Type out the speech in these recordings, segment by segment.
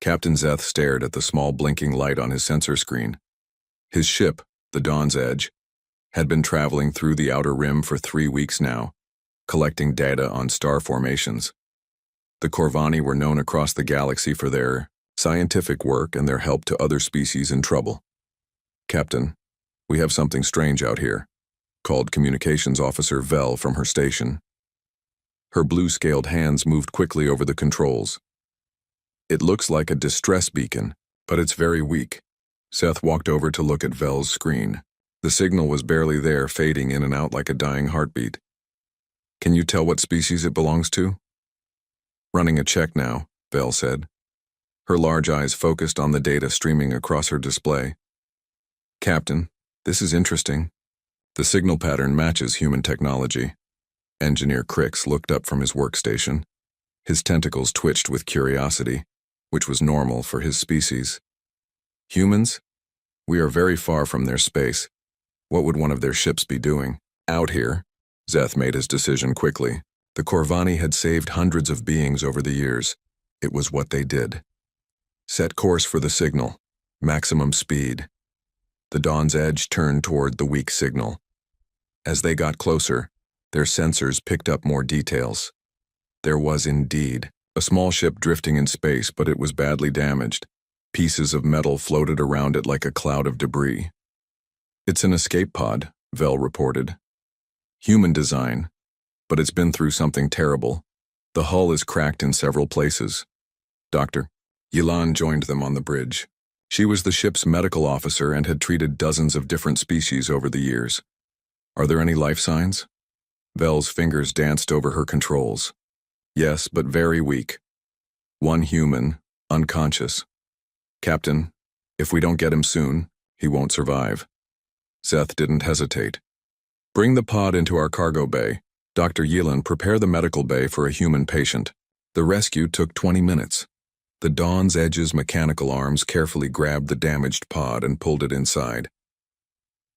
Captain Zeth stared at the small blinking light on his sensor screen. His ship, the Dawn's Edge, had been traveling through the outer rim for 3 weeks now, collecting data on star formations. The Corvani were known across the galaxy for their scientific work and their help to other species in trouble. "Captain, we have something strange out here," called Communications Officer Vel from her station. Her blue-scaled hands moved quickly over the controls. "It looks like a distress beacon, but it's very weak." Seth walked over to look at Vel's screen. The signal was barely there, fading in and out like a dying heartbeat. "Can you tell what species it belongs to?" "Running a check now," Vel said. Her large eyes focused on the data streaming across her display. "Captain, this is interesting. The signal pattern matches human technology." Engineer Crix looked up from his workstation. His tentacles twitched with curiosity, which was normal for his species. "Humans? We are very far from their space. What would one of their ships be doing out here?" Zeth made his decision quickly. The Corvani had saved hundreds of beings over the years. It was what they did. "Set course for the signal. Maximum speed." The Dawn's Edge turned toward the weak signal. As they got closer, their sensors picked up more details. There was indeed a small ship drifting in space, but it was badly damaged. Pieces of metal floated around it like a cloud of debris. "It's an escape pod," Vel reported. "Human design, but it's been through something terrible. The hull is cracked in several places." Dr. Yilan joined them on the bridge. She was the ship's medical officer and had treated dozens of different species over the years. "Are there any life signs?" Vel's fingers danced over her controls. "Yes, but very weak. One human, unconscious. Captain, if we don't get him soon, he won't survive." Zeth didn't hesitate. "Bring the pod into our cargo bay. Dr. Yilan, prepare the medical bay for a human patient." The rescue took 20 minutes. The Dawn's Edge's mechanical arms carefully grabbed the damaged pod and pulled it inside.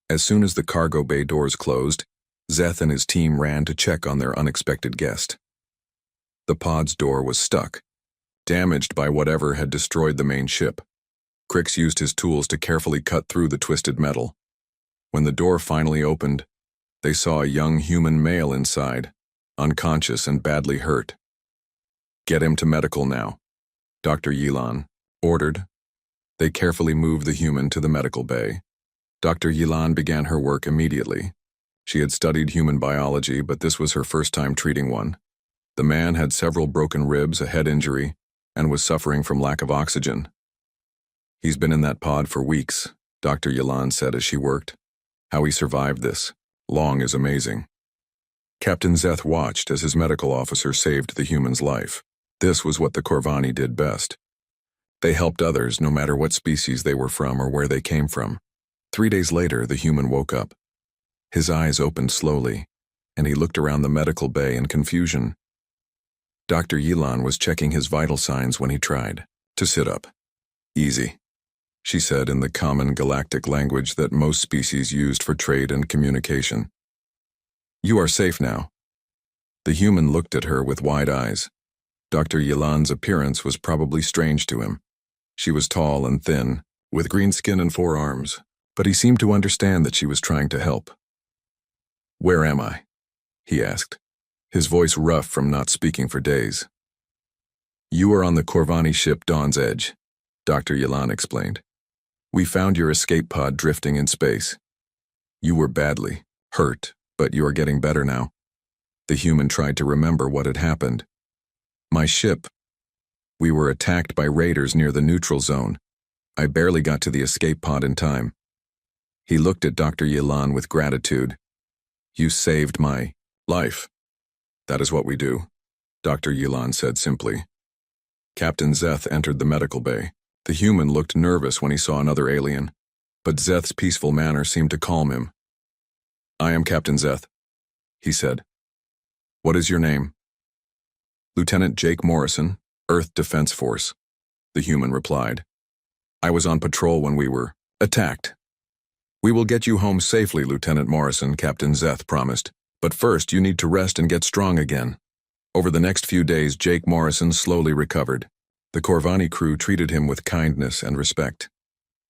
As soon as the cargo bay doors closed, Zeth and his team ran to check on their unexpected guest. The pod's door was stuck, damaged by whatever had destroyed the main ship. Crix used his tools to carefully cut through the twisted metal. When the door finally opened, they saw a young human male inside, unconscious and badly hurt. "Get him to medical now," Dr. Yilan ordered. They carefully moved the human to the medical bay. Dr. Yilan began her work immediately. She had studied human biology, but this was her first time treating one. The man had several broken ribs, a head injury, and was suffering from lack of oxygen. "He's been in that pod for weeks," Dr. Yilan said as she worked. "How he survived this long is amazing." Captain Zeth watched as his medical officer saved the human's life. This was what the Corvani did best. They helped others no matter what species they were from or where they came from. 3 days later, the human woke up. His eyes opened slowly, and he looked around the medical bay in confusion. Dr. Yilan was checking his vital signs when he tried to sit up. "Easy," she said in the common galactic language that most species used for trade and communication. "You are safe now." The human looked at her with wide eyes. Dr. Yilan's appearance was probably strange to him. She was tall and thin, with green skin and 4 arms, but he seemed to understand that she was trying to help. "Where am I?" he asked, his voice rough from not speaking for days. "You are on the Corvani ship Dawn's Edge," Dr. Yilan explained. "We found your escape pod drifting in space. You were badly hurt, but you are getting better now." The human tried to remember what had happened. "My ship. We were attacked by raiders near the neutral zone. I barely got to the escape pod in time." He looked at Dr. Yilan with gratitude. "You saved my life." "That is what we do," Dr. Yilan said simply. Captain Zeth entered the medical bay. The human looked nervous when he saw another alien, but Zeth's peaceful manner seemed to calm him. "I am Captain Zeth," he said. "What is your name?" "Lieutenant Jake Morrison, Earth Defense Force," the human replied. "I was on patrol when we were attacked." "We will get you home safely, Lieutenant Morrison," Captain Zeth promised. "But first you need to rest and get strong again." Over the next few days, Jake Morrison slowly recovered. The Corvani crew treated him with kindness and respect.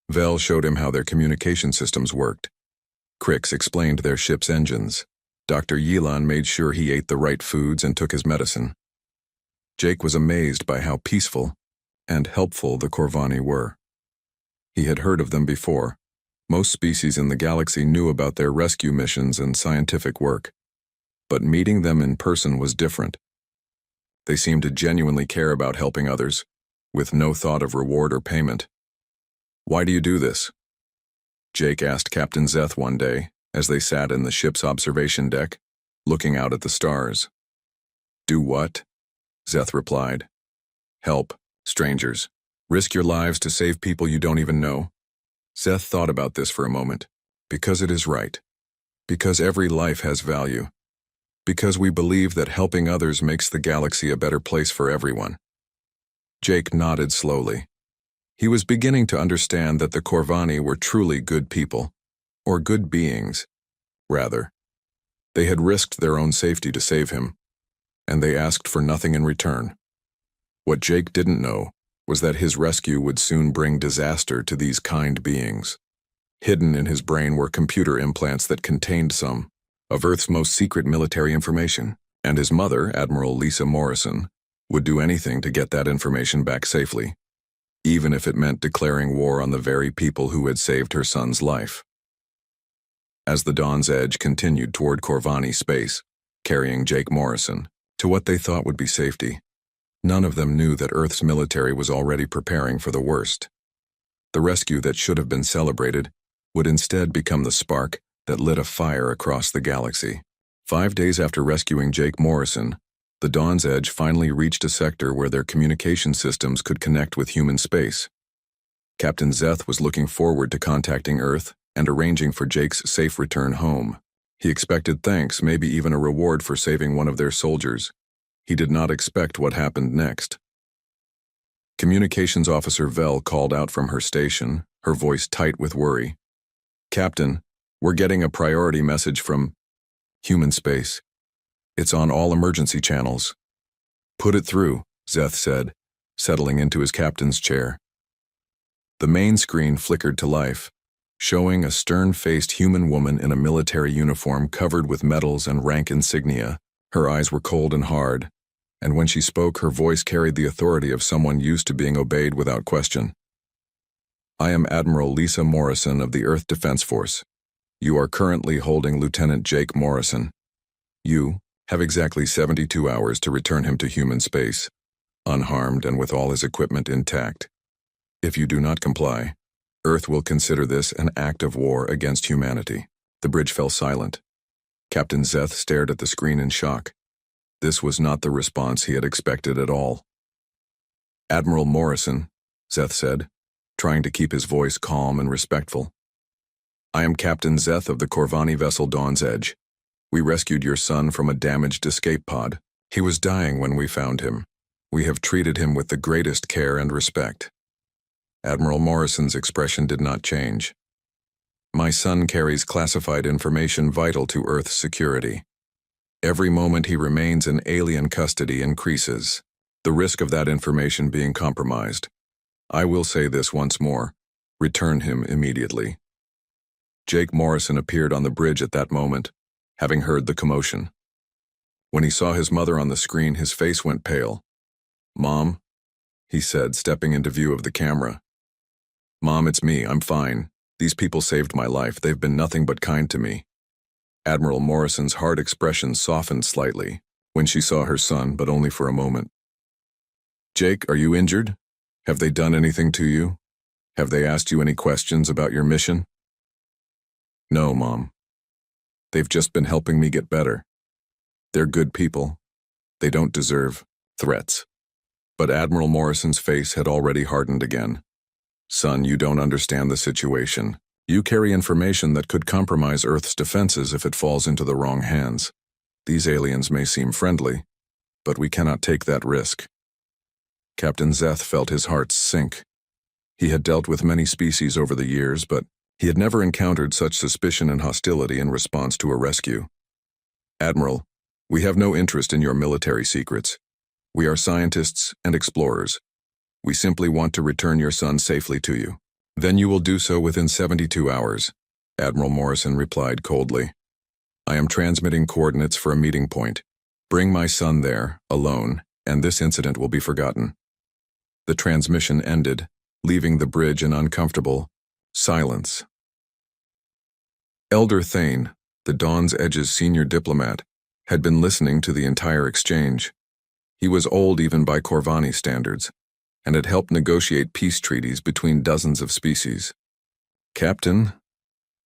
Vel showed him how their communication systems worked. Crix explained their ship's engines. Dr. Yelan made sure he ate the right foods and took his medicine. Jake was amazed by how peaceful and helpful the Corvani were. He had heard of them before. Most species in the galaxy knew about their rescue missions and scientific work. But meeting them in person was different. They seemed to genuinely care about helping others, with no thought of reward or payment. "Why do you do this?" Jake asked Captain Zeth one day, as they sat in the ship's observation deck, looking out at the stars. "Do what?" Zeth replied. "Help strangers. Risk your lives to save people you don't even know." Zeth thought about this for a moment. Because it is right. Because every life has value. Because we believe that helping others makes the galaxy a better place for everyone. Jake nodded slowly. He was beginning to understand that the Corvani were truly good people, or good beings, rather. They had risked their own safety to save him, and they asked for nothing in return. What Jake didn't know was that his rescue would soon bring disaster to these kind beings. Hidden in his brain were computer implants that contained some of Earth's most secret military information, and his mother, Admiral Lisa Morrison, would do anything to get that information back safely, even if it meant declaring war on the very people who had saved her son's life. As the Dawn's Edge continued toward Corvani space, carrying Jake Morrison to what they thought would be safety, none of them knew that Earth's military was already preparing for the worst. The rescue that should have been celebrated would instead become the spark that lit a fire across the galaxy. 5 days after rescuing Jake Morrison, the Dawn's Edge finally reached a sector where their communication systems could connect with human space. Captain Zeth was looking forward to contacting Earth and arranging for Jake's safe return home. He expected thanks, maybe even a reward for saving one of their soldiers. He did not expect what happened next. Communications Officer Vel called out from her station, her voice tight with worry. "Captain, we're getting a priority message from human space. It's on all emergency channels." "Put it through," Zeth said, settling into his captain's chair. The main screen flickered to life, showing a stern-faced human woman in a military uniform covered with medals and rank insignia. Her eyes were cold and hard, and when she spoke, her voice carried the authority of someone used to being obeyed without question. "I am Admiral Lisa Morrison of the Earth Defense Force. You are currently holding Lieutenant Jake Morrison. You have exactly 72 hours to return him to human space, unharmed and with all his equipment intact. If you do not comply, Earth will consider this an act of war against humanity." The bridge fell silent. Captain Zeth stared at the screen in shock. This was not the response he had expected at all. "Admiral Morrison," Zeth said, trying to keep his voice calm and respectful. "I am Captain Zeth of the Corvani vessel Dawn's Edge. We rescued your son from a damaged escape pod. He was dying when we found him. We have treated him with the greatest care and respect." Admiral Morrison's expression did not change. "My son carries classified information vital to Earth's security. Every moment he remains in alien custody increases the risk of that information being compromised. I will say this once more: return him immediately." Jake Morrison appeared on the bridge at that moment, having heard the commotion. When he saw his mother on the screen, his face went pale. "Mom," he said, stepping into view of the camera. "Mom, it's me. I'm fine. These people saved my life. They've been nothing but kind to me." Admiral Morrison's hard expression softened slightly when she saw her son, but only for a moment. "Jake, are you injured? Have they done anything to you? Have they asked you any questions about your mission?" "No, Mom. They've just been helping me get better. They're good people. They don't deserve threats." But Admiral Morrison's face had already hardened again. "Son, you don't understand the situation. You carry information that could compromise Earth's defenses if it falls into the wrong hands. These aliens may seem friendly, but we cannot take that risk." Captain Zeth felt his heart sink. He had dealt with many species over the years, but he had never encountered such suspicion and hostility in response to a rescue. "Admiral, we have no interest in your military secrets. We are scientists and explorers. We simply want to return your son safely to you. Then you will do so within 72 hours, Admiral Morrison replied coldly. I am transmitting coordinates for a meeting point. Bring my son there, alone, and this incident will be forgotten. The transmission ended, leaving the bridge in uncomfortable silence. Elder Thane, the Dawn's Edge's senior diplomat, had been listening to the entire exchange. He was old even by Corvani standards, and had helped negotiate peace treaties between dozens of species. Captain,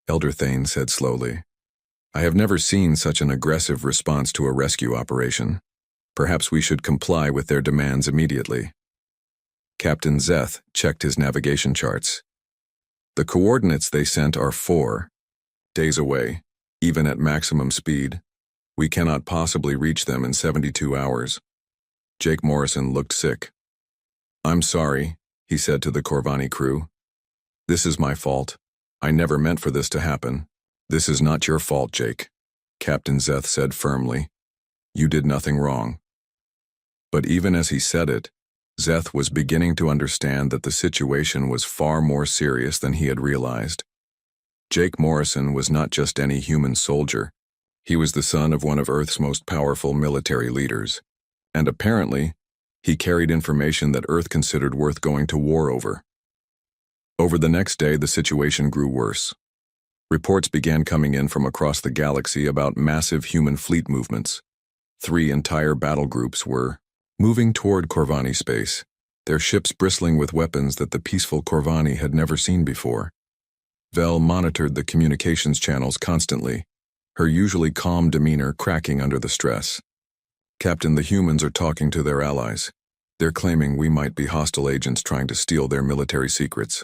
Elder Thane said slowly, I have never seen such an aggressive response to a rescue operation. Perhaps we should comply with their demands immediately. Captain Zeth checked his navigation charts. The coordinates they sent are 4 days away, even at maximum speed. We cannot possibly reach them in 72 hours. Jake Morrison looked sick. I'm sorry, he said to the Corvani crew. This is my fault. I never meant for this to happen. This is not your fault, Jake, Captain Zeth said firmly. You did nothing wrong. But even as he said it, Zeth was beginning to understand that the situation was far more serious than he had realized. Jake Morrison was not just any human soldier. He was the son of one of Earth's most powerful military leaders. And apparently, he carried information that Earth considered worth going to war over. Over the next day, the situation grew worse. Reports began coming in from across the galaxy about massive human fleet movements. 3 entire battle groups were moving toward Corvani space, their ships bristling with weapons that the peaceful Corvani had never seen before. Vel monitored the communications channels constantly, her usually calm demeanor cracking under the stress. Captain, the humans are talking to their allies. They're claiming we might be hostile agents trying to steal their military secrets.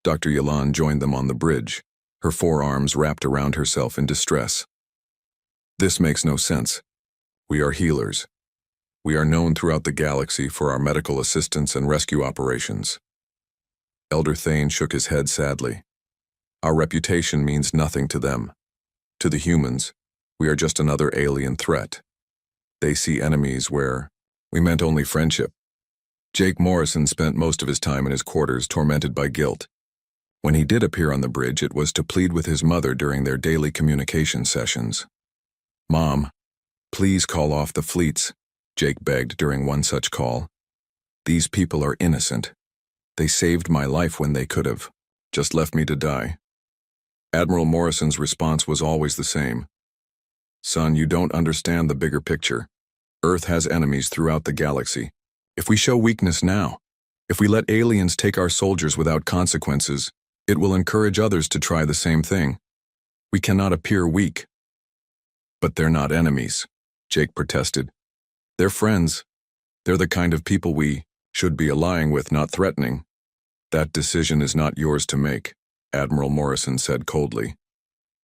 Dr. Yalan joined them on the bridge, her forearms wrapped around herself in distress. This makes no sense. We are healers. We are known throughout the galaxy for our medical assistance and rescue operations. Elder Thane shook his head sadly. Our reputation means nothing to them. To the humans, we are just another alien threat. They see enemies where we meant only friendship. Jake Morrison spent most of his time in his quarters tormented by guilt. When he did appear on the bridge, it was to plead with his mother during their daily communication sessions. Mom, please call off the fleets, Jake begged during one such call. These people are innocent. They saved my life when they could have just left me to die. Admiral Morrison's response was always the same. Son, you don't understand the bigger picture. Earth has enemies throughout the galaxy. If we show weakness now, if we let aliens take our soldiers without consequences, it will encourage others to try the same thing. We cannot appear weak. But they're not enemies, Jake protested. They're friends. They're the kind of people we should be allying with, not threatening. That decision is not yours to make, Admiral Morrison said coldly.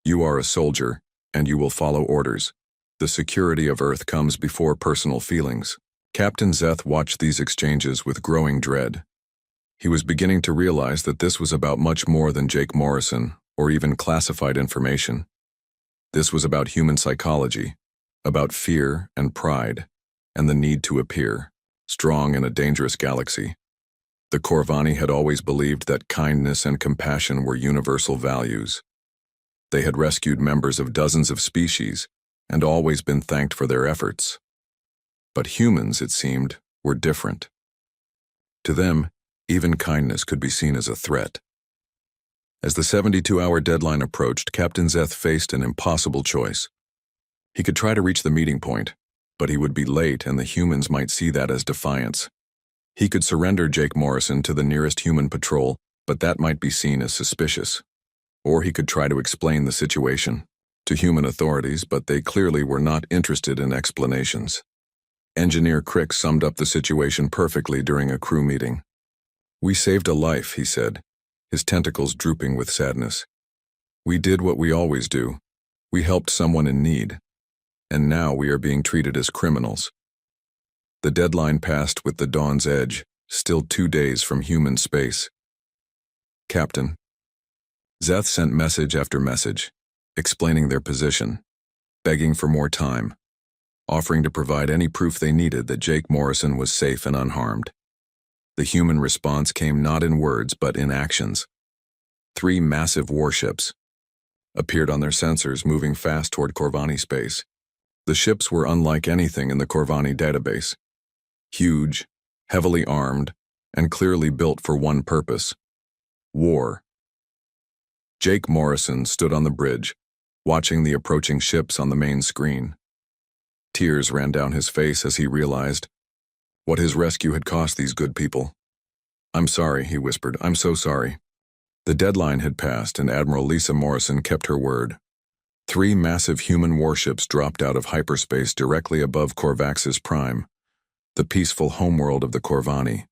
You are a soldier, and you will follow orders. The security of Earth comes before personal feelings. Captain Zeth watched these exchanges with growing dread. He was beginning to realize that this was about much more than Jake Morrison, or even classified information. This was about human psychology, about fear and pride, and the need to appear strong in a dangerous galaxy. The Corvani had always believed that kindness and compassion were universal values. They had rescued members of dozens of species, and always been thanked for their efforts. But humans, it seemed, were different. To them, even kindness could be seen as a threat. As the 72-hour deadline approached, Captain Zeth faced an impossible choice. He could try to reach the meeting point, but he would be late and the humans might see that as defiance. He could surrender Jake Morrison to the nearest human patrol, but that might be seen as suspicious. Or he could try to explain the situation to human authorities, but they clearly were not interested in explanations. Engineer Crick summed up the situation perfectly during a crew meeting. We saved a life, he said, his tentacles drooping with sadness. We did what we always do. We helped someone in need. And now we are being treated as criminals. The deadline passed with the Dawn's Edge, still 2 days from human space. Captain. Zeth sent message after message, explaining their position, begging for more time, offering to provide any proof they needed that Jake Morrison was safe and unharmed. The human response came not in words but in actions. 3 massive warships appeared on their sensors, moving fast toward Corvani space. The ships were unlike anything in the Corvani database. Huge, heavily armed, and clearly built for one purpose: war. Jake Morrison stood on the bridge, watching the approaching ships on the main screen. Tears ran down his face as he realized what his rescue had cost these good people. "I'm sorry," he whispered. "I'm so sorry." The deadline had passed, and Admiral Lisa Morrison kept her word. 3 massive human warships dropped out of hyperspace directly above Corvaxis Prime, the peaceful homeworld of the Corvani.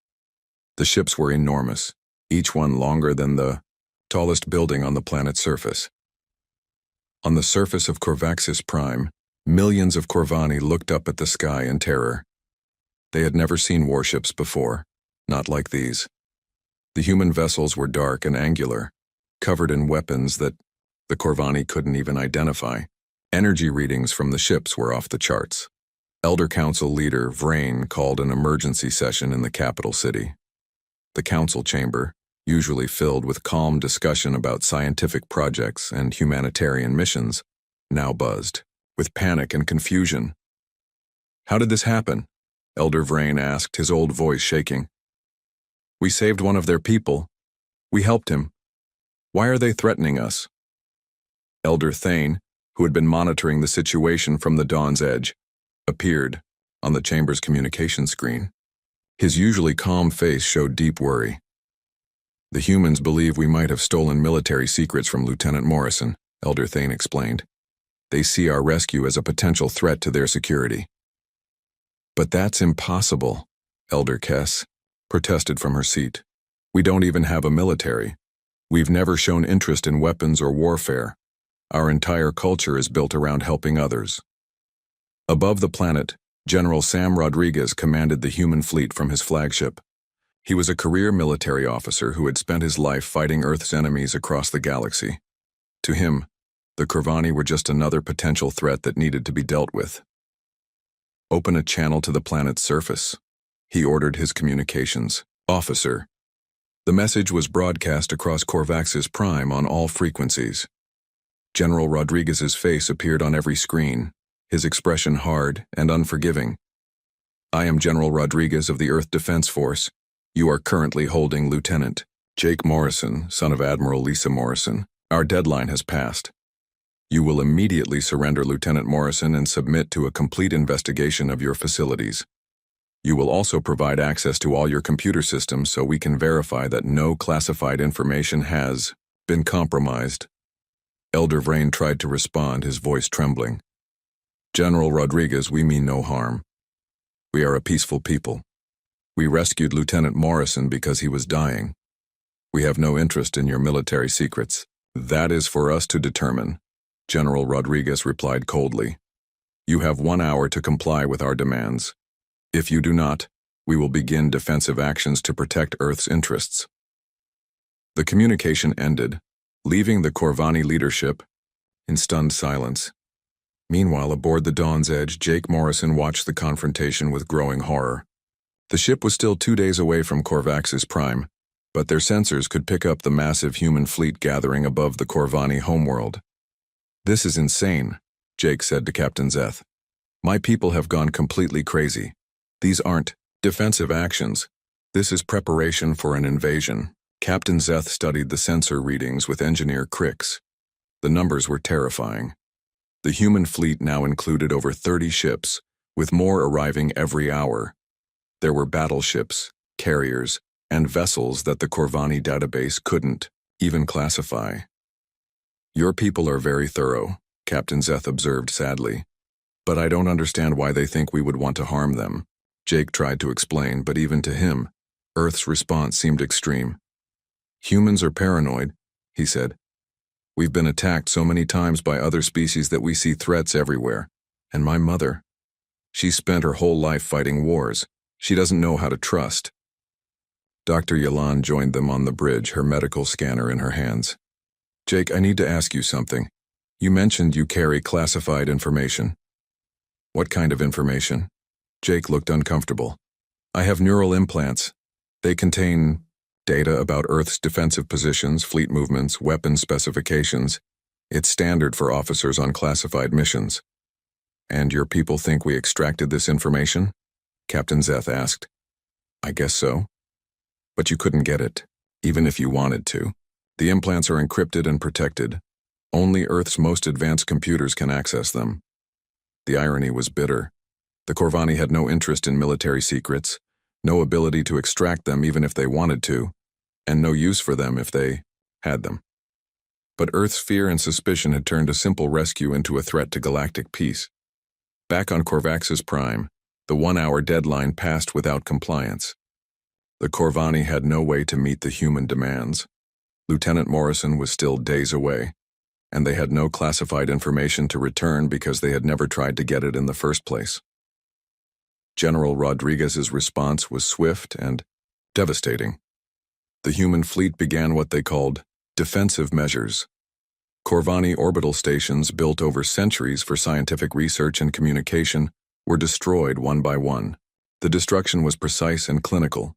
The ships were enormous, each one longer than the tallest building on the planet's surface. On the surface of Corvaxis Prime, millions of Corvani looked up at the sky in terror. They had never seen warships before, not like these. The human vessels were dark and angular, covered in weapons that the Corvani couldn't even identify. Energy readings from the ships were off the charts. Elder Council leader Vrain called an emergency session in the capital city. The council chamber, usually filled with calm discussion about scientific projects and humanitarian missions, now buzzed with panic and confusion. "How did this happen?" Elder Vrain asked, his old voice shaking. "We saved one of their people. We helped him. Why are they threatening us?" Elder Thane, who had been monitoring the situation from the Dawn's Edge, appeared on the chamber's communication screen. His usually calm face showed deep worry. "The humans believe we might have stolen military secrets from Lieutenant Morrison," Elder Thane explained. "They see our rescue as a potential threat to their security." "But that's impossible," Elder Kess protested from her seat. "We don't even have a military. We've never shown interest in weapons or warfare. Our entire culture is built around helping others." Above the planet, General Sam Rodriguez commanded the human fleet from his flagship. He was a career military officer who had spent his life fighting Earth's enemies across the galaxy. To him, the Corvani were just another potential threat that needed to be dealt with. "Open a channel to the planet's surface," he ordered his communications officer. The message was broadcast across Corvaxis Prime on all frequencies. General Rodriguez's face appeared on every screen, his expression hard and unforgiving. "I am General Rodriguez of the Earth Defense Force. You are currently holding Lieutenant Jake Morrison, son of Admiral Lisa Morrison. Our deadline has passed. You will immediately surrender Lieutenant Morrison and submit to a complete investigation of your facilities. You will also provide access to all your computer systems so we can verify that no classified information has been compromised." Elder Vrain tried to respond, his voice trembling. "General Rodriguez, we mean no harm. We are a peaceful people. We rescued Lieutenant Morrison because he was dying. We have no interest in your military secrets." "That is for us to determine," General Rodriguez replied coldly. "You have 1 hour to comply with our demands. If you do not, we will begin defensive actions to protect Earth's interests." The communication ended, leaving the Corvani leadership in stunned silence. Meanwhile, aboard the Dawn's Edge, Jake Morrison watched the confrontation with growing horror. The ship was still 2 days away from Corvaxis Prime, but their sensors could pick up the massive human fleet gathering above the Corvani homeworld. "This is insane," Jake said to Captain Zeth. "My people have gone completely crazy. These aren't defensive actions. This is preparation for an invasion." Captain Zeth studied the sensor readings with Engineer Crix. The numbers were terrifying. The human fleet now included over 30 ships, with more arriving every hour. There were battleships, carriers, and vessels that the Corvani database couldn't even classify. "Your people are very thorough," Captain Zeth observed sadly. "But I don't understand why they think we would want to harm them." Jake tried to explain, but even to him, Earth's response seemed extreme. "Humans are paranoid," he said. "We've been attacked so many times by other species that we see threats everywhere. And my mother, she spent her whole life fighting wars. She doesn't know how to trust." Dr. Yalan joined them on the bridge, her medical scanner in her hands. "Jake, I need to ask you something. You mentioned you carry classified information." "What kind of information?" Jake looked uncomfortable. "I have neural implants. They contain data about Earth's defensive positions, fleet movements, weapon specifications. It's standard for officers on classified missions. And your people think we extracted this information? Captain Zeth asked. I guess so. But you couldn't get it, even if you wanted to. The implants are encrypted and protected. Only Earth's most advanced computers can access them. The irony was bitter. The Corvani had no interest in military secrets, no ability to extract them even if they wanted to, and no use for them if they had them. But Earth's fear and suspicion had turned a simple rescue into a threat to galactic peace. Back on Corvax's Prime, the 1-hour deadline passed without compliance. The Corvani had no way to meet the human demands. Lieutenant Morrison was still days away, and they had no classified information to return because they had never tried to get it in the first place. General Rodriguez's response was swift and devastating. The human fleet began what they called defensive measures. Corvani orbital stations built over centuries for scientific research and communication were destroyed one by one. The destruction was precise and clinical.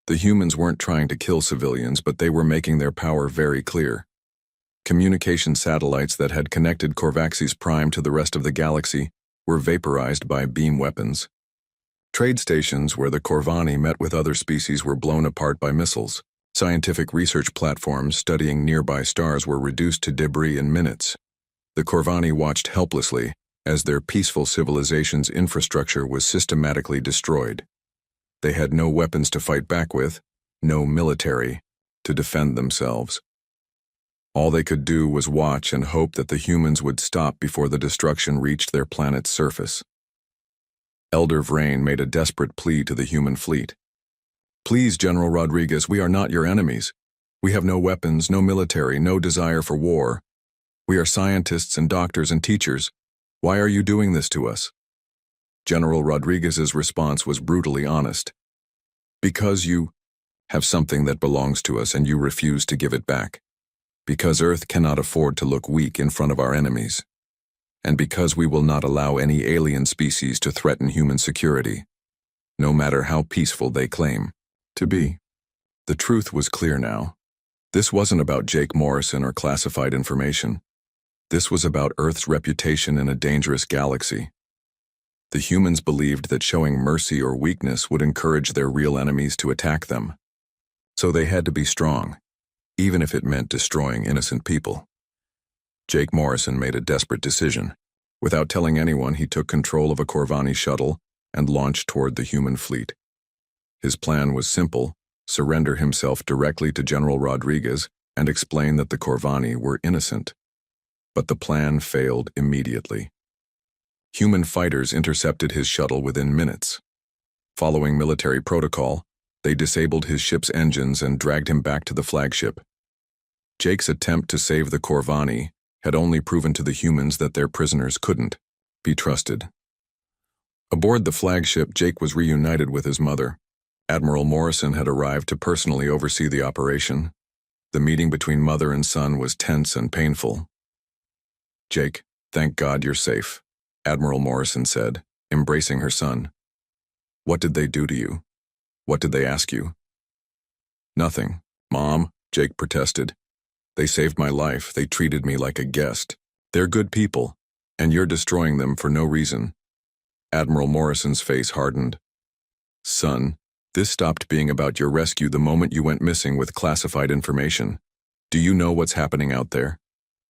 The humans weren't trying to kill civilians, but they were making their power very clear. Communication satellites that had connected Corvax's Prime to the rest of the galaxy were vaporized by beam weapons. Trade stations where the Corvani met with other species were blown apart by missiles. Scientific research platforms studying nearby stars were reduced to debris in minutes. The Corvani watched helplessly as their peaceful civilization's infrastructure was systematically destroyed. They had no weapons to fight back with, no military to defend themselves. All they could do was watch and hope that the humans would stop before the destruction reached their planet's surface. Elder Vrain made a desperate plea to the human fleet. Please, General Rodriguez, we are not your enemies. We have no weapons, no military, no desire for war. We are scientists and doctors and teachers. Why are you doing this to us? General Rodriguez's response was brutally honest. Because you have something that belongs to us and you refuse to give it back. Because Earth cannot afford to look weak in front of our enemies. And because we will not allow any alien species to threaten human security, no matter how peaceful they claim to be. The truth was clear now. This wasn't about Jake Morrison or classified information. This was about Earth's reputation in a dangerous galaxy. The humans believed that showing mercy or weakness would encourage their real enemies to attack them. So they had to be strong, even if it meant destroying innocent people. Jake Morrison made a desperate decision. Without telling anyone, he took control of a Corvani shuttle and launched toward the human fleet. His plan was simple: surrender himself directly to General Rodriguez and explain that the Corvani were innocent. But the plan failed immediately. Human fighters intercepted his shuttle within minutes. Following military protocol, they disabled his ship's engines and dragged him back to the flagship. Jake's attempt to save the Corvani had only proven to the humans that their prisoners couldn't be trusted. Aboard the flagship, Jake was reunited with his mother. Admiral Morrison had arrived to personally oversee the operation. The meeting between mother and son was tense and painful. Jake, thank God you're safe, Admiral Morrison said, embracing her son. What did they do to you? What did they ask you? Nothing, Mom, Jake protested. They saved my life. They treated me like a guest. They're good people, and you're destroying them for no reason. Admiral Morrison's face hardened. Son, this stopped being about your rescue the moment you went missing with classified information. Do you know what's happening out there?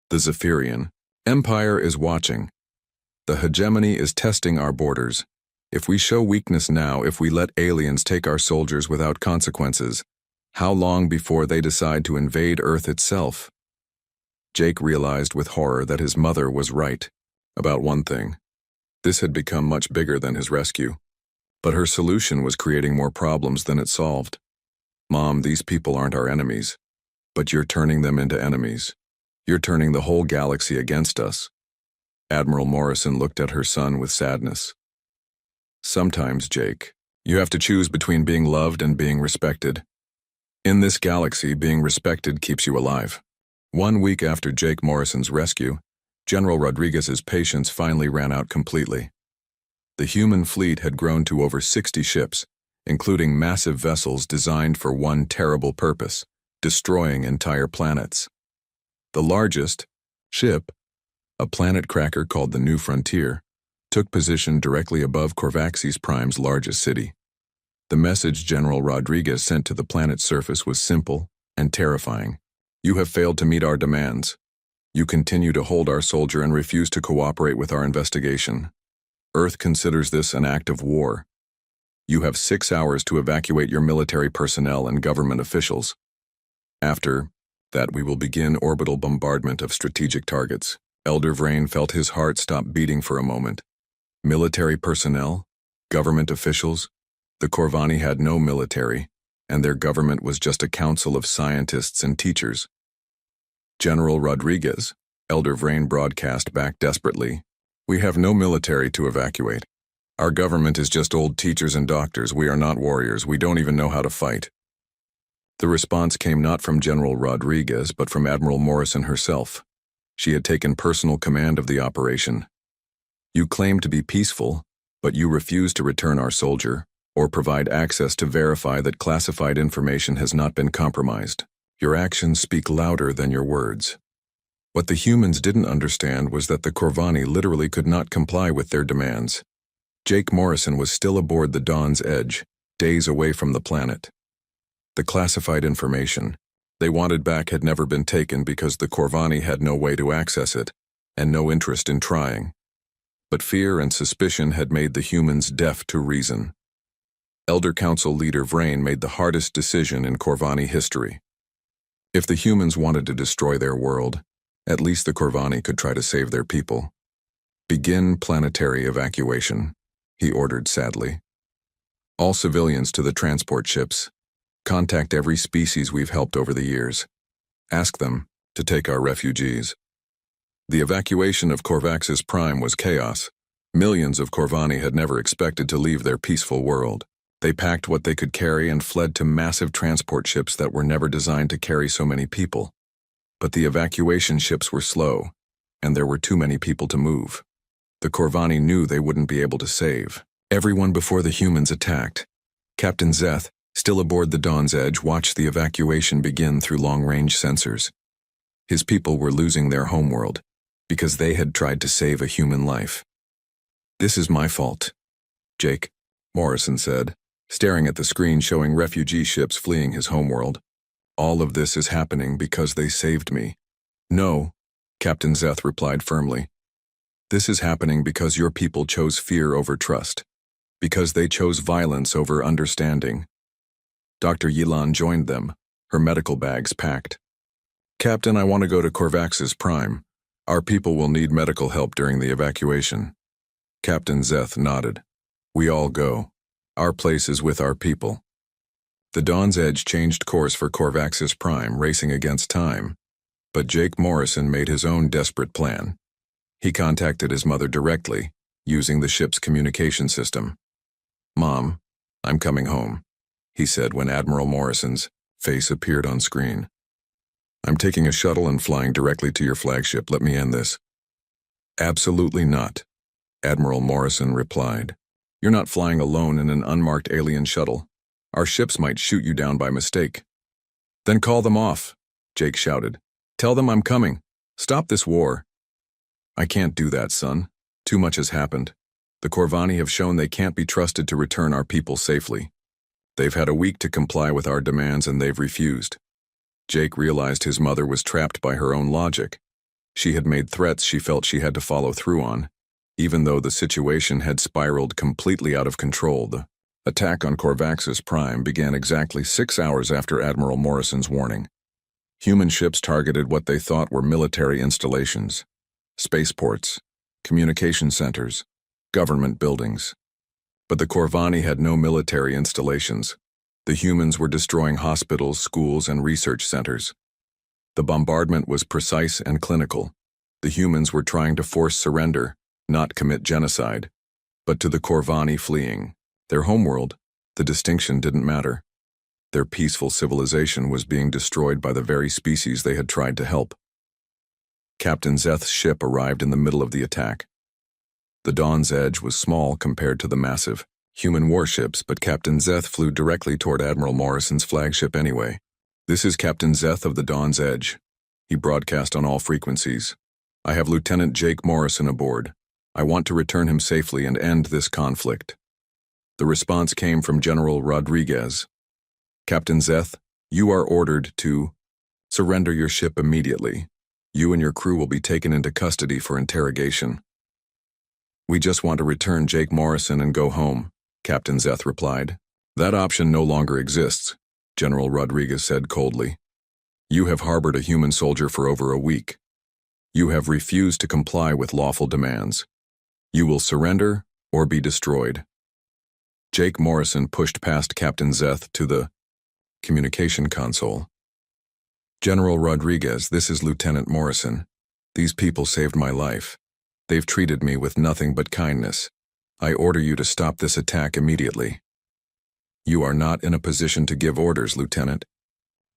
The Zephyrian Empire is watching. The hegemony is testing our borders. If we show weakness now, if we let aliens take our soldiers without consequences, how long before they decide to invade Earth itself? Jake realized with horror that his mother was right about one thing. This had become much bigger than his rescue. But her solution was creating more problems than it solved. Mom, these people aren't our enemies. But you're turning them into enemies. You're turning the whole galaxy against us. Admiral Morrison looked at her son with sadness. Sometimes, Jake, you have to choose between being loved and being respected. In this galaxy, being respected keeps you alive. 1 week after Jake Morrison's rescue, General Rodriguez's patience finally ran out completely. The human fleet had grown to over 60 ships, including massive vessels designed for one terrible purpose: destroying entire planets. The largest ship, a planet cracker called the New Frontier, took position directly above Corvaxes Prime's largest city. The message General Rodriguez sent to the planet's surface was simple and terrifying. You have failed to meet our demands. You continue to hold our soldier and refuse to cooperate with our investigation. Earth considers this an act of war. You have 6 hours to evacuate your military personnel and government officials. After that, we will begin orbital bombardment of strategic targets. Elder Vrain felt his heart stop beating for a moment. Military personnel? Government officials? The Corvani had no military, and their government was just a council of scientists and teachers. General Rodriguez, Elder Vrain broadcast back desperately, "We have no military to evacuate. Our government is just old teachers and doctors. We are not warriors. We don't even know how to fight." The response came not from General Rodriguez, but from Admiral Morrison herself. She had taken personal command of the operation. "You claim to be peaceful, but you refuse to return our soldier, or provide access to verify that classified information has not been compromised. Your actions speak louder than your words." What the humans didn't understand was that the Corvani literally could not comply with their demands. Jake Morrison was still aboard the Dawn's Edge, days away from the planet. The classified information they wanted back had never been taken because the Corvani had no way to access it, and no interest in trying. But fear and suspicion had made the humans deaf to reason. Elder Council leader Vrain made the hardest decision in Corvani history. If the humans wanted to destroy their world, at least the Corvani could try to save their people. "Begin planetary evacuation," he ordered sadly. "All civilians to the transport ships. Contact every species we've helped over the years. Ask them to take our refugees." The evacuation of Corvaxes Prime was chaos. Millions of Corvani had never expected to leave their peaceful world. They packed what they could carry and fled to massive transport ships that were never designed to carry so many people. But the evacuation ships were slow, and there were too many people to move. The Corvani knew they wouldn't be able to save everyone before the humans attacked. Captain Zeth, still aboard the Dawn's Edge, watched the evacuation begin through long-range sensors. His people were losing their homeworld because they had tried to save a human life. "This is my fault, Jake," Morrison said, staring at the screen showing refugee ships fleeing his homeworld. "All of this is happening because they saved me." "No," Captain Zeth replied firmly. "This is happening because your people chose fear over trust, because they chose violence over understanding." Dr. Yilan joined them, her medical bags packed. "Captain, I want to go to Corvaxes Prime. Our people will need medical help during the evacuation." Captain Zeth nodded. "We all go. Our place is with our people." The Dawn's Edge changed course for Corvaxes Prime, racing against time. But Jake Morrison made his own desperate plan. He contacted his mother directly, using the ship's communication system. "Mom, I'm coming home," he said when Admiral Morrison's face appeared on screen. "I'm taking a shuttle and flying directly to your flagship. Let me end this." "Absolutely not," Admiral Morrison replied. "You're not flying alone in an unmarked alien shuttle. Our ships might shoot you down by mistake." "Then call them off," Jake shouted. "Tell them I'm coming. Stop this war." "I can't do that, son. Too much has happened. The Corvani have shown they can't be trusted to return our people safely. They've had a week to comply with our demands and they've refused." Jake realized his mother was trapped by her own logic. She had made threats she felt she had to follow through on, even though the situation had spiraled completely out of control. The attack on Corvaxes Prime began exactly 6 hours after Admiral Morrison's warning. Human ships targeted what they thought were military installations, spaceports, communication centers, government buildings. But the Corvani had no military installations. The humans were destroying hospitals, schools, and research centers. The bombardment was precise and clinical. The humans were trying to force surrender, not commit genocide. But to the Corvani fleeing their homeworld, the distinction didn't matter. Their peaceful civilization was being destroyed by the very species they had tried to help. Captain Zeth's ship arrived in the middle of the attack. The Dawn's Edge was small compared to the massive, human warships, but Captain Zeth flew directly toward Admiral Morrison's flagship anyway. "This is Captain Zeth of the Dawn's Edge," he broadcast on all frequencies. "I have Lieutenant Jake Morrison aboard. I want to return him safely and end this conflict." The response came from General Rodriguez. "Captain Zeth, you are ordered to surrender your ship immediately. You and your crew will be taken into custody for interrogation." "We just want to return Jake Morrison and go home," Captain Zeth replied. "That option no longer exists," General Rodriguez said coldly. "You have harbored a human soldier for over a week. You have refused to comply with lawful demands. You will surrender or be destroyed." Jake Morrison pushed past Captain Zeth to the communication console. "General Rodriguez, this is Lieutenant Morrison. These people saved my life. They've treated me with nothing but kindness. I order you to stop this attack immediately." "You are not in a position to give orders, Lieutenant,"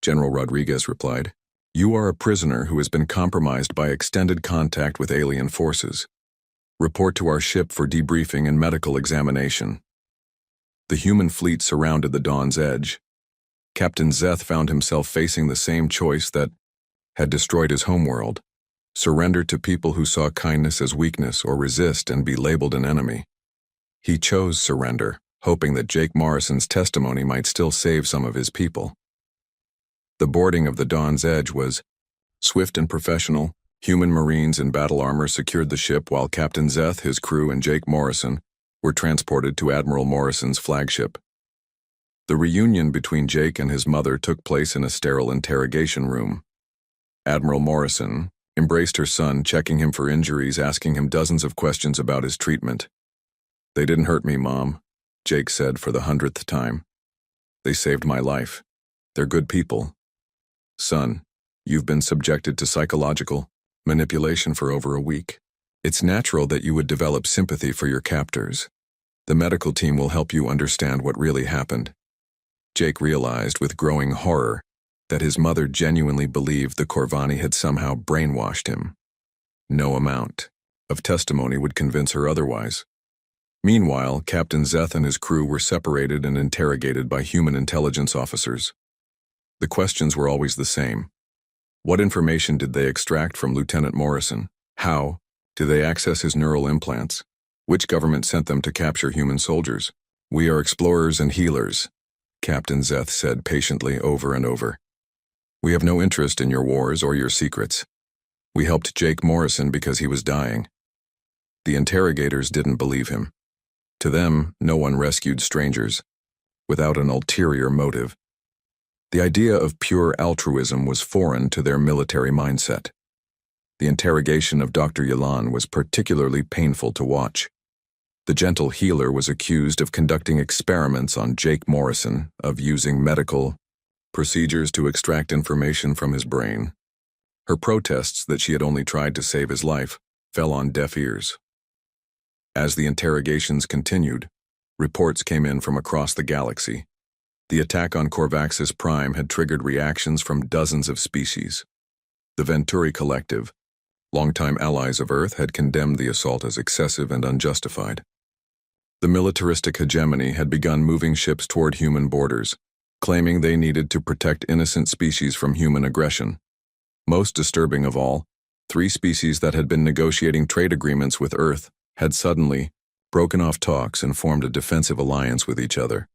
General Rodriguez replied. "You are a prisoner who has been compromised by extended contact with alien forces. Report to our ship for debriefing and medical examination." The human fleet surrounded the Dawn's Edge. Captain Zeth found himself facing the same choice that had destroyed his homeworld: surrender to people who saw kindness as weakness or resist and be labeled an enemy. He chose surrender, hoping that Jake Morrison's testimony might still save some of his people. The boarding of the Dawn's Edge was swift and professional. Human Marines in battle armor secured the ship while Captain Zeth, his crew, and Jake Morrison were transported to Admiral Morrison's flagship. The reunion between Jake and his mother took place in a sterile interrogation room. Admiral Morrison embraced her son, checking him for injuries, asking him dozens of questions about his treatment. "They didn't hurt me, Mom," Jake said for the 100th time. "They saved my life. They're good people." "Son, you've been subjected to psychological manipulation for over a week. It's natural that you would develop sympathy for your captors. The medical team will help you understand what really happened." Jake realized with growing horror that his mother genuinely believed the Corvani had somehow brainwashed him. No amount of testimony would convince her otherwise. Meanwhile, Captain Zeth and his crew were separated and interrogated by human intelligence officers. The questions were always the same. What information did they extract from Lieutenant Morrison? How did they access his neural implants? Which government sent them to capture human soldiers? "We are explorers and healers," Captain Zeth said patiently over and over. "We have no interest in your wars or your secrets. We helped Jake Morrison because he was dying." The interrogators didn't believe him. To them, no one rescued strangers without an ulterior motive. The idea of pure altruism was foreign to their military mindset. The interrogation of Dr. Yalan was particularly painful to watch. The gentle healer was accused of conducting experiments on Jake Morrison, of using medical procedures to extract information from his brain. Her protests that she had only tried to save his life fell on deaf ears. As the interrogations continued, reports came in from across the galaxy. The attack on Corvaxis Prime had triggered reactions from dozens of species. The Venturi Collective, longtime allies of Earth, had condemned the assault as excessive and unjustified. The militaristic hegemony had begun moving ships toward human borders, claiming they needed to protect innocent species from human aggression. Most disturbing of all, 3 species that had been negotiating trade agreements with Earth had suddenly broken off talks and formed a defensive alliance with each other.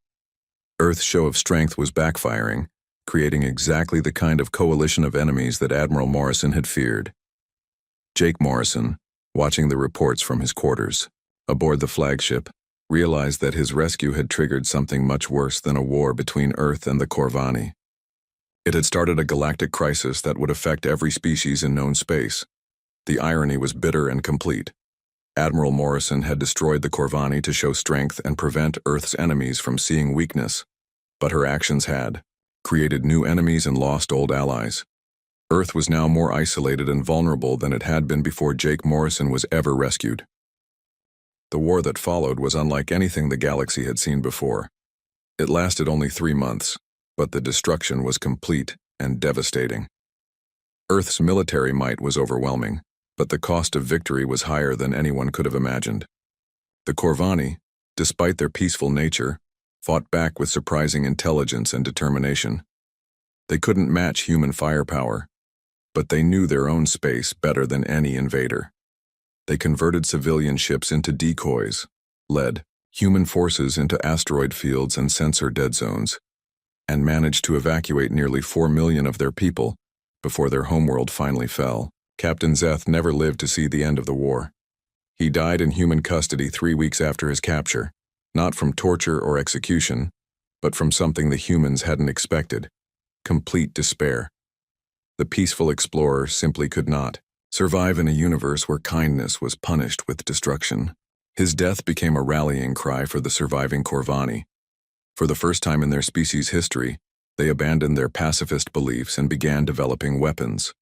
Earth's show of strength was backfiring, creating exactly the kind of coalition of enemies that Admiral Morrison had feared. Jake Morrison, watching the reports from his quarters aboard the flagship, realized that his rescue had triggered something much worse than a war between Earth and the Corvani. It had started a galactic crisis that would affect every species in known space. The irony was bitter and complete. Admiral Morrison had destroyed the Corvani to show strength and prevent Earth's enemies from seeing weakness, but her actions had created new enemies and lost old allies. Earth was now more isolated and vulnerable than it had been before Jake Morrison was ever rescued. The war that followed was unlike anything the galaxy had seen before. It lasted only 3 months, but the destruction was complete and devastating. Earth's military might was overwhelming, but the cost of victory was higher than anyone could have imagined. The Corvani, despite their peaceful nature, fought back with surprising intelligence and determination. They couldn't match human firepower, but they knew their own space better than any invader. They converted civilian ships into decoys, led human forces into asteroid fields and sensor dead zones, and managed to evacuate nearly 4 million of their people before their homeworld finally fell. Captain Zeth never lived to see the end of the war. He died in human custody 3 weeks after his capture, not from torture or execution, but from something the humans hadn't expected: complete despair. The peaceful explorer simply could not survive in a universe where kindness was punished with destruction. His death became a rallying cry for the surviving Corvani. For the first time in their species' history, they abandoned their pacifist beliefs and began developing weapons.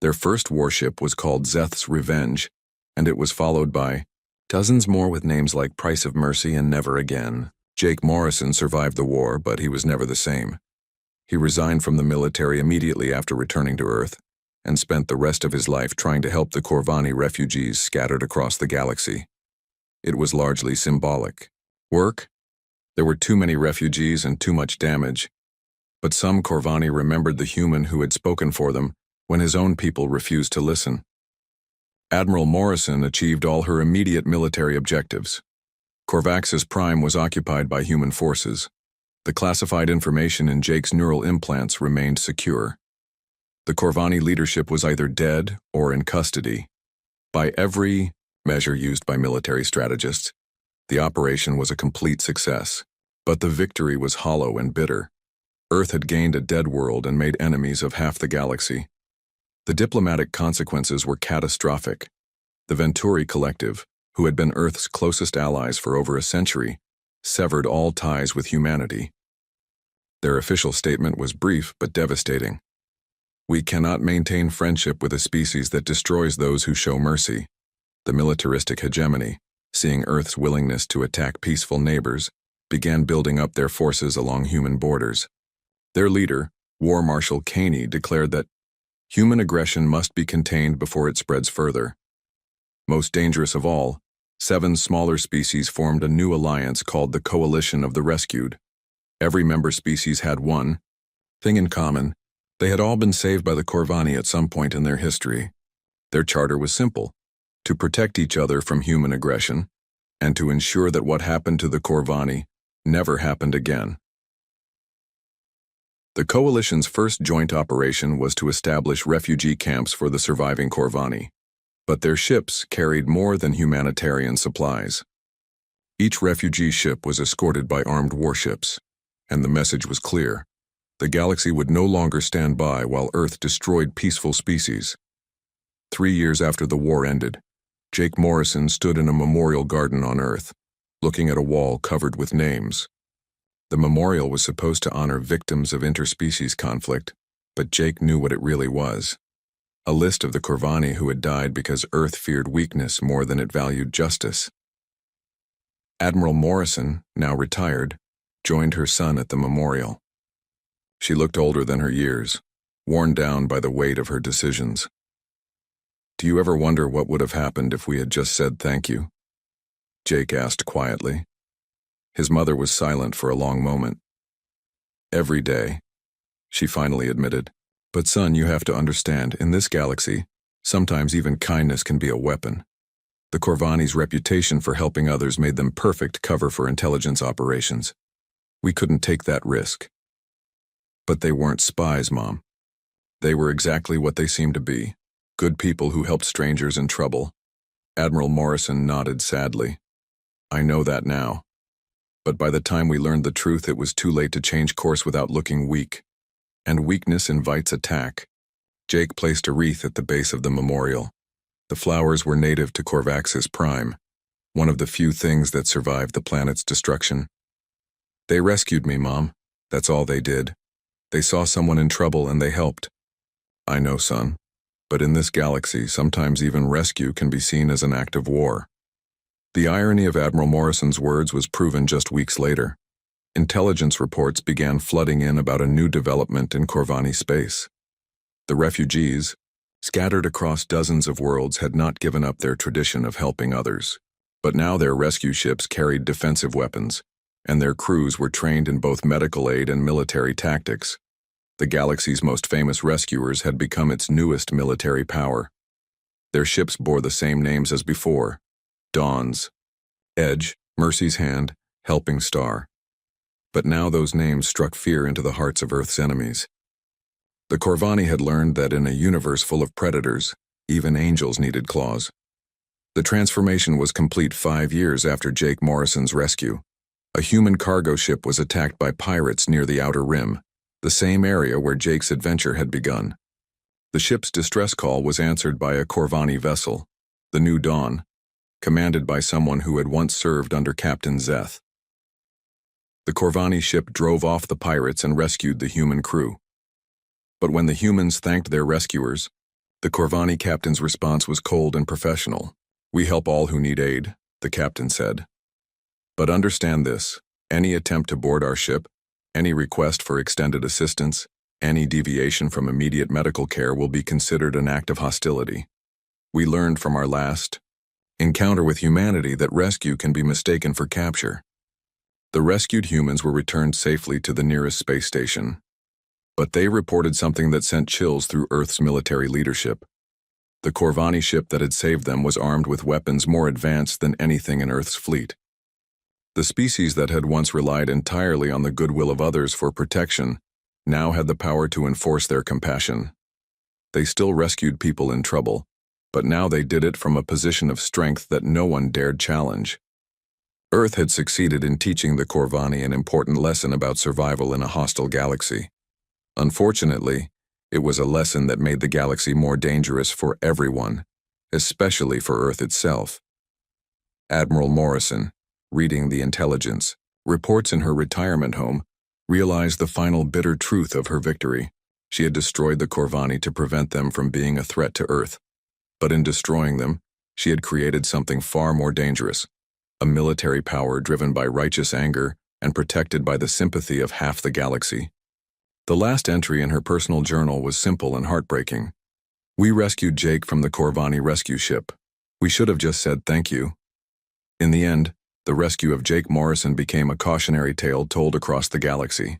Their first warship was called Zeth's Revenge, and it was followed by dozens more with names like Price of Mercy and Never Again. Jake Morrison survived the war, but he was never the same. He resigned from the military immediately after returning to Earth, and spent the rest of his life trying to help the Corvani refugees scattered across the galaxy. It was largely symbolic. Work? There were too many refugees and too much damage, but some Corvani remembered the human who had spoken for them when his own people refused to listen. Admiral Morrison achieved all her immediate military objectives. Corvaxis Prime was occupied by human forces. The classified information in Jake's neural implants remained secure. The Corvani leadership was either dead or in custody. By every measure used by military strategists, the operation was a complete success. But the victory was hollow and bitter. Earth had gained a dead world and made enemies of half the galaxy. The diplomatic consequences were catastrophic. The Venturi Collective, who had been Earth's closest allies for over a century, severed all ties with humanity. Their official statement was brief but devastating. "We cannot maintain friendship with a species that destroys those who show mercy." The militaristic hegemony, seeing Earth's willingness to attack peaceful neighbors, began building up their forces along human borders. Their leader, War Marshal Caney, declared that human aggression must be contained before it spreads further. Most dangerous of all, 7 smaller species formed a new alliance called the Coalition of the Rescued. Every member species had one thing in common: they had all been saved by the Corvani at some point in their history. Their charter was simple: to protect each other from human aggression, and to ensure that what happened to the Corvani never happened again. The Coalition's first joint operation was to establish refugee camps for the surviving Corvani, but their ships carried more than humanitarian supplies. Each refugee ship was escorted by armed warships, and the message was clear: the galaxy would no longer stand by while Earth destroyed peaceful species. 3 years after the war ended, Jake Morrison stood in a memorial garden on Earth, looking at a wall covered with names. The memorial was supposed to honor victims of interspecies conflict, but Jake knew what it really was: a list of the Corvani who had died because Earth feared weakness more than it valued justice. Admiral Morrison, now retired, joined her son at the memorial. She looked older than her years, worn down by the weight of her decisions. "Do you ever wonder what would have happened if we had just said thank you?" Jake asked quietly. His mother was silent for a long moment. "Every day," she finally admitted. "But son, you have to understand, in this galaxy, sometimes even kindness can be a weapon. The Corvani's reputation for helping others made them perfect cover for intelligence operations. We couldn't take that risk." "But they weren't spies, Mom. They were exactly what they seemed to be: good people who helped strangers in trouble." Admiral Morrison nodded sadly. "I know that now. But by the time we learned the truth, it was too late to change course without looking weak. And weakness invites attack." Jake placed a wreath at the base of the memorial. The flowers were native to Corvaxis Prime, one of the few things that survived the planet's destruction. "They rescued me, Mom. That's all they did. They saw someone in trouble and they helped." "I know, son. But in this galaxy, sometimes even rescue can be seen as an act of war." The irony of Admiral Morrison's words was proven just weeks later. Intelligence reports began flooding in about a new development in Corvani space. The refugees, scattered across dozens of worlds, had not given up their tradition of helping others. But now their rescue ships carried defensive weapons, and their crews were trained in both medical aid and military tactics. The galaxy's most famous rescuers had become its newest military power. Their ships bore the same names as before: Dawn's Edge, Mercy's Hand, Helping Star. But now those names struck fear into the hearts of Earth's enemies. The Corvani had learned that in a universe full of predators, even angels needed claws. The transformation was complete 5 years after Jake Morrison's rescue. A human cargo ship was attacked by pirates near the Outer Rim, the same area where Jake's adventure had begun. The ship's distress call was answered by a Corvani vessel, the New Dawn, commanded by someone who had once served under Captain Zeth. The Corvani ship drove off the pirates and rescued the human crew. But when the humans thanked their rescuers, the Corvani captain's response was cold and professional. "We help all who need aid," the captain said. "But understand this: any attempt to board our ship, any request for extended assistance, any deviation from immediate medical care will be considered an act of hostility. We learned from our last encounter with humanity that rescue can be mistaken for capture." The rescued humans were returned safely to the nearest space station. But they reported something that sent chills through Earth's military leadership. The Corvani ship that had saved them was armed with weapons more advanced than anything in Earth's fleet. The species that had once relied entirely on the goodwill of others for protection now had the power to enforce their compassion. They still rescued people in trouble, but now they did it from a position of strength that no one dared challenge. Earth had succeeded in teaching the Corvani an important lesson about survival in a hostile galaxy. Unfortunately, it was a lesson that made the galaxy more dangerous for everyone, especially for Earth itself. Admiral Morrison, reading the intelligence reports in her retirement home, realized the final bitter truth of her victory. She had destroyed the Corvani to prevent them from being a threat to Earth. But in destroying them, she had created something far more dangerous: a military power driven by righteous anger and protected by the sympathy of half the galaxy. The last entry in her personal journal was simple and heartbreaking. "We rescued Jake from the Corvani rescue ship. We should have just said thank you." In the end, the rescue of Jake Morrison became a cautionary tale told across the galaxy.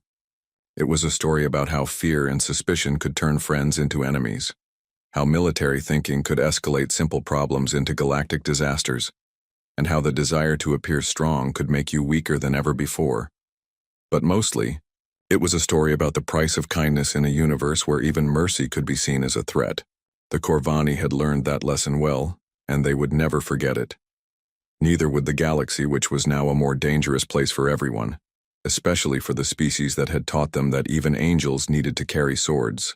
It was a story about how fear and suspicion could turn friends into enemies, how military thinking could escalate simple problems into galactic disasters, and how the desire to appear strong could make you weaker than ever before. But mostly, it was a story about the price of kindness in a universe where even mercy could be seen as a threat. The Corvani had learned that lesson well, and they would never forget it. Neither would the galaxy, which was now a more dangerous place for everyone, especially for the species that had taught them that even angels needed to carry swords.